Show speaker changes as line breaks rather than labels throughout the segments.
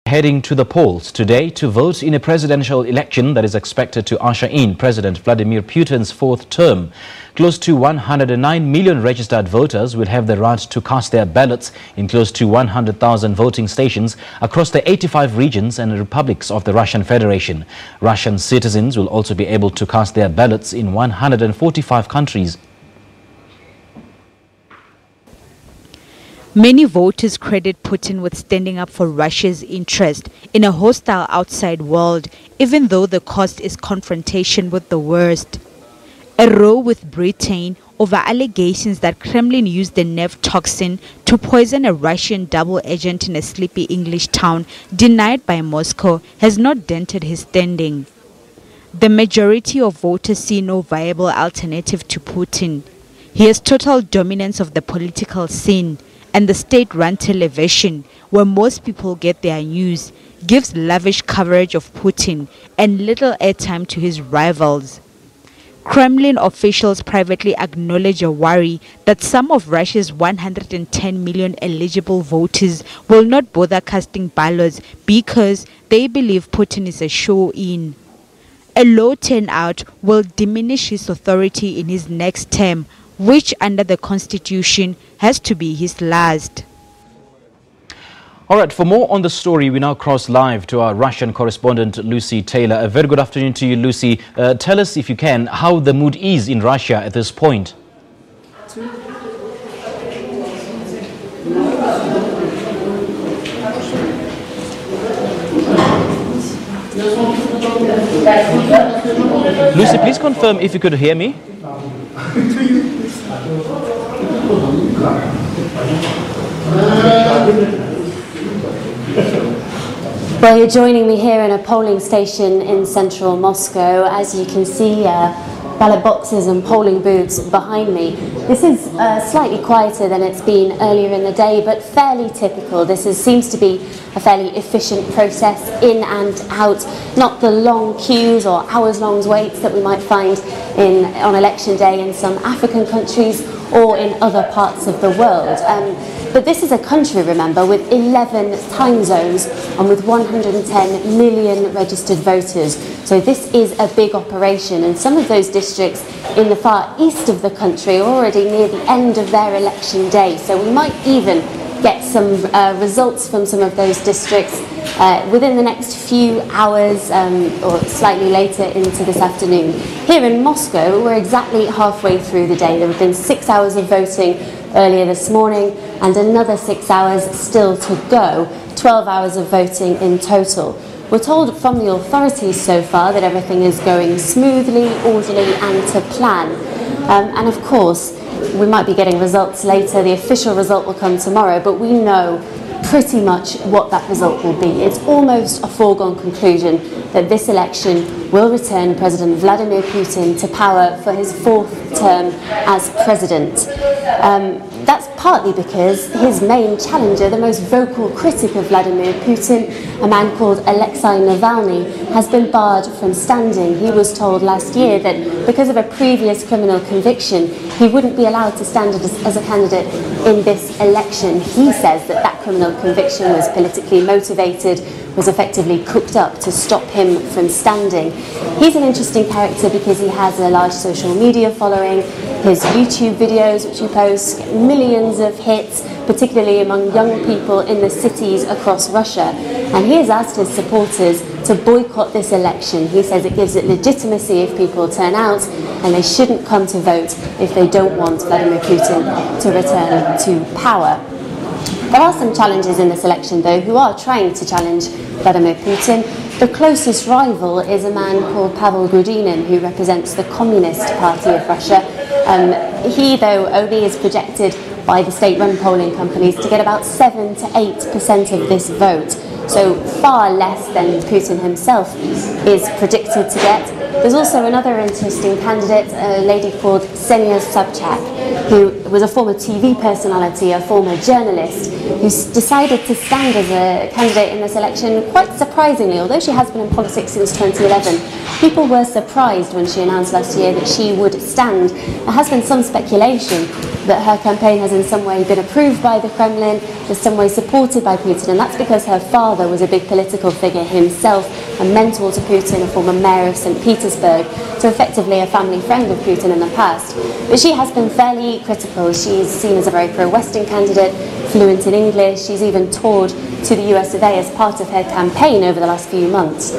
Heading to the polls today to vote in a presidential election that is expected to usher in President Vladimir Putin's fourth term. Close to 109 million registered voters will have the right to cast their ballots in close to 100,000 voting stations across the 85 regions and republics of the Russian Federation. Russian citizens will also be able to cast their ballots in 145 countries.
Many voters credit Putin with standing up for Russia's interest in a hostile outside world, even though the cost is confrontation with the worst. A row with Britain over allegations that Kremlin used the nerve toxin to poison a Russian double agent in a sleepy English town, denied by Moscow, has not dented his standing. The majority of voters see no viable alternative to Putin. He has total dominance of the political scene, and the state-run television, where most people get their news, gives lavish coverage of Putin and little airtime to his rivals. Kremlin officials privately acknowledge a worry that some of Russia's 110 million eligible voters will not bother casting ballots because they believe Putin is a show-in. A low turnout will diminish his authority in his next term, which under the constitution has to be his last.
All right, for more on the story, we now cross live to our Russian correspondent, Lucy Taylor. A very good afternoon to you, Lucy. Tell us, if you can, how the mood is in Russia at this point. Lucy, please confirm if you could hear me.
Well, you're joining me here in a polling station in central Moscow. As you can see, ballot boxes and polling booths behind me. This is slightly quieter than it's been earlier in the day, but fairly typical. Seems to be a fairly efficient process, in and out, not the long queues or hours-long waits that we might find on election day in some African countries or in other parts of the world. But this is a country, remember, with 11 time zones and with 110 million registered voters. So this is a big operation, and some of those districts in the far east of the country are already near the end of their election day. So we might even get some results from some of those districts within the next few hours or slightly later into this afternoon. Here in Moscow, we're exactly halfway through the day. There have been 6 hours of voting earlier this morning and another 6 hours still to go, 12 hours of voting in total. We're told from the authorities so far that everything is going smoothly, orderly and to plan. And of course, we might be getting results later. The official result will come tomorrow, but we know pretty much what that result will be. It's almost a foregone conclusion that this election will return President Vladimir Putin to power for his fourth term as president. That's partly because his main challenger, the most vocal critic of Vladimir Putin, a man called Alexei Navalny, has been barred from standing. He was told last year that because of a previous criminal conviction, he wouldn't be allowed to stand as a candidate in this election. He says that that criminal conviction was politically motivated, was effectively cooked up to stop him from standing. He's an interesting character because he has a large social media following. His YouTube videos, which he posts, get millions of hits, particularly among young people in the cities across Russia. And he has asked his supporters to boycott this election. He says it gives it legitimacy if people turn out, and they shouldn't come to vote if they don't want Vladimir Putin to return to power. There are some challenges in this election, though, who are trying to challenge Vladimir Putin. The closest rival is a man called Pavel Grudinin, who represents the Communist Party of Russia. He, though, only is projected by the state-run polling companies to get about 7 to 8% of this vote. So far less than Putin himself is predicted to get. There's also another interesting candidate, a lady called Ksenia Sobchak, who was a former TV personality, a former journalist, who's decided to stand as a candidate in this election quite surprisingly. Although she has been in politics since 2011, people were surprised when she announced last year that she would stand. There has been some speculation that her campaign has in some way been approved by the Kremlin, in some way supported by Putin, and that's because her father was a big political figure himself, a mentor to Putin, a former mayor of St. Petersburg, so effectively a family friend of Putin in the past. But she has been fairly critical. She's seen as a very pro-Western candidate, fluent in English. She's even toured to the US of A as part of her campaign over the last few months.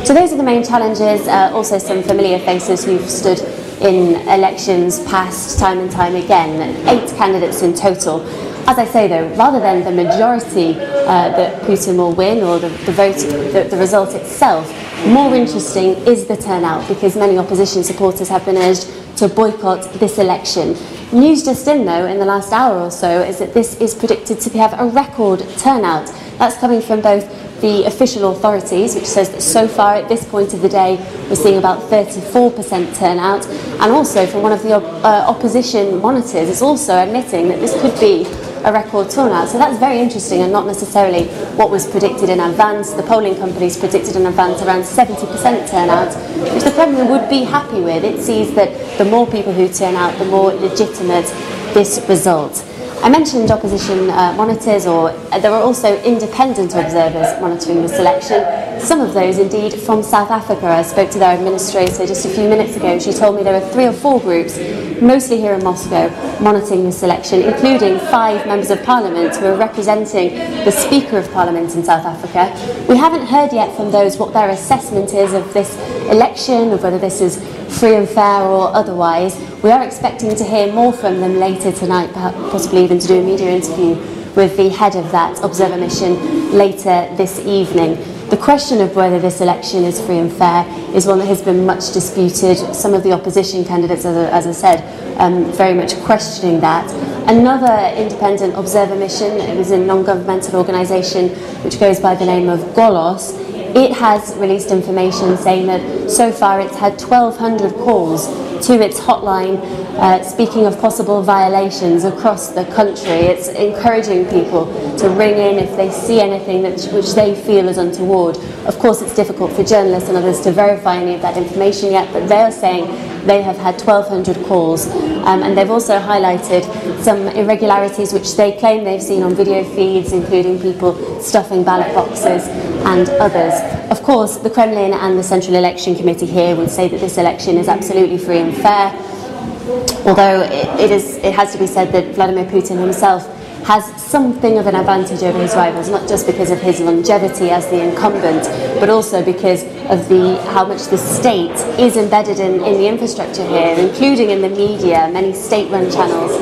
So those are the main challenges, also some familiar faces who've stood in elections past time and time again, 8 candidates in total. As I say though, rather than the majority that Putin will win or the vote, the result itself, more interesting is the turnout, because many opposition supporters have been urged to boycott this election. News just in though, in the last hour or so, is that this is predicted to have a record turnout. That's coming from both the official authorities, which says that so far at this point of the day we're seeing about 34% turnout, and also from one of the opposition monitors is also admitting that this could be a record turnout. So that's very interesting and not necessarily what was predicted in advance. The polling companies predicted in advance around 70% turnout, which the Kremlin would be happy with. It sees that the more people who turn out, the more legitimate this result. I mentioned opposition monitors, or there are also independent observers monitoring this election. Some of those indeed from South Africa. I spoke to their administrator just a few minutes ago. She told me there are 3 or 4 groups, mostly here in Moscow, monitoring this election, including 5 members of parliament who are representing the Speaker of Parliament in South Africa. We haven't heard yet from those what their assessment is of this election, of whether this is free and fair or otherwise. We are expecting to hear more from them later tonight, perhaps possibly even to do a media interview with the head of that observer mission later this evening. The question of whether this election is free and fair is one that has been much disputed. Some of the opposition candidates, as I said, very much questioning that. Another independent observer mission, it was a non-governmental organisation which goes by the name of Golos. It has released information saying that so far it's had 1,200 calls to its hotline speaking of possible violations across the country. It's encouraging people to ring in if they see anything which they feel is untoward. Of course, it's difficult for journalists and others to verify any of that information yet, but they are saying they have had 1,200 calls, and they've also highlighted some irregularities which they claim they've seen on video feeds, including people stuffing ballot boxes and others. Of course, the Kremlin and the Central Election Committee here would say that this election is absolutely free and fair, although it has to be said that Vladimir Putin himself has something of an advantage over his rivals, not just because of his longevity as the incumbent, but also because of how much the state is embedded in the infrastructure here, including in the media, many state-run channels,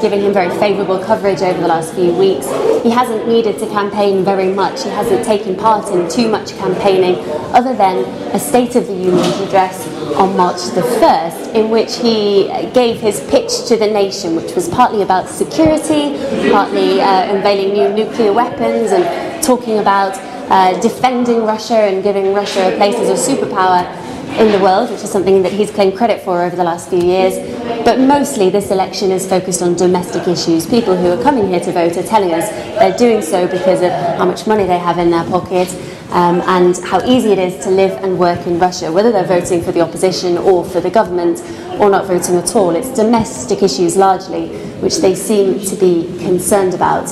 giving him very favourable coverage over the last few weeks. He hasn't needed to campaign very much. He hasn't taken part in too much campaigning, other than a State of the Union address on March the 1st, in which he gave his pitch to the nation, which was partly about security, partly unveiling new nuclear weapons and talking about defending Russia and giving Russia a place as a superpower in the world, which is something that he's claimed credit for over the last few years. But mostly this election is focused on domestic issues. People who are coming here to vote are telling us they're doing so because of how much money they have in their pocket, and how easy it is to live and work in Russia, whether they're voting for the opposition or for the government or not voting at all. It's domestic issues largely which they seem to be concerned about.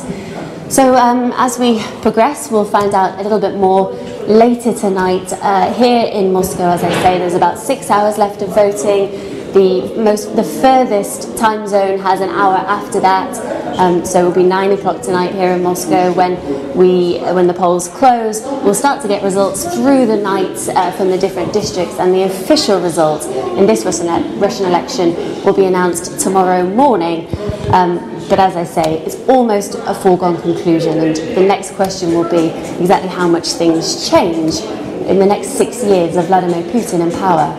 So as we progress, we'll find out a little bit more later tonight. Here in Moscow, as I say, there's about 6 hours left of voting. The furthest time zone has an hour after that, so it will be 9 o'clock tonight here in Moscow when the polls close. We'll start to get results through the night from the different districts, and the official result in this Russian election will be announced tomorrow morning. But as I say, it's almost a foregone conclusion, and the next question will be exactly how much things change in the next 6 years of Vladimir Putin in power.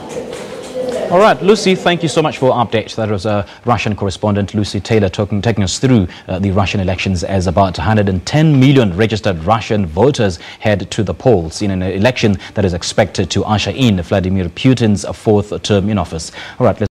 All right, Lucy, thank you so much for our update. That was Russian correspondent Lucy Taylor taking us through the Russian elections, as about 110 million registered Russian voters head to the polls in an election that is expected to usher in Vladimir Putin's fourth term in office. All right, let's